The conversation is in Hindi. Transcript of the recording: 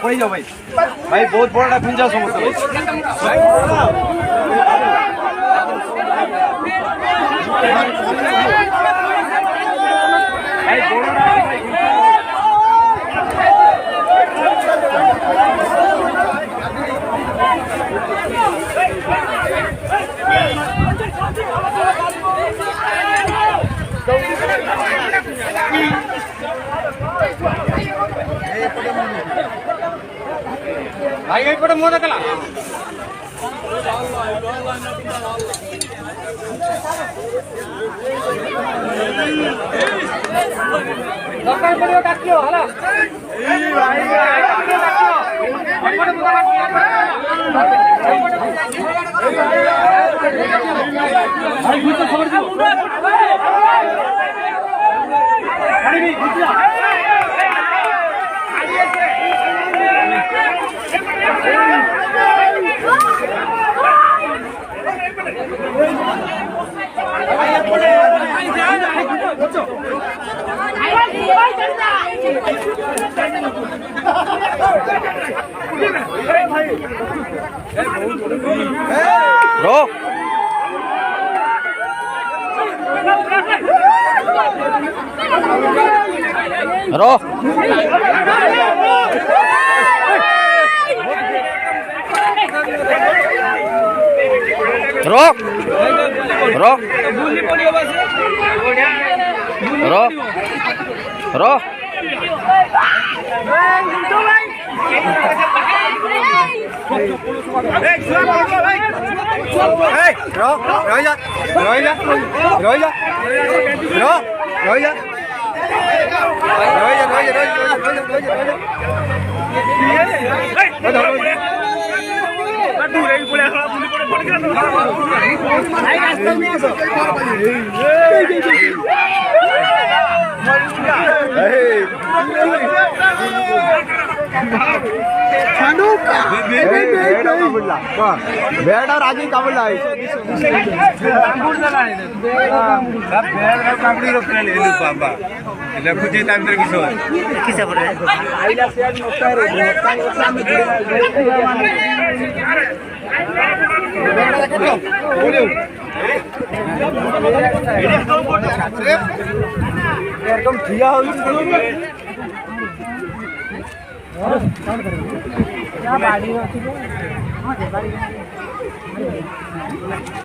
पड़ी जाओ भाई भाई बहुत बड़ा पिंजा समोसा भाई भाई पड़े मोदा कला दरकार पड़ियो डाकियो हला ए भाई पड़े मोदा भाई गुस्सा छोड़ दो गाड़ी भी गुस्सा रोक रोक रोक रोक रोक रोक ಬೇಡ ರಾಜಿ ಕಾಬಲ್ಲ ଠିଆ ହଉଛି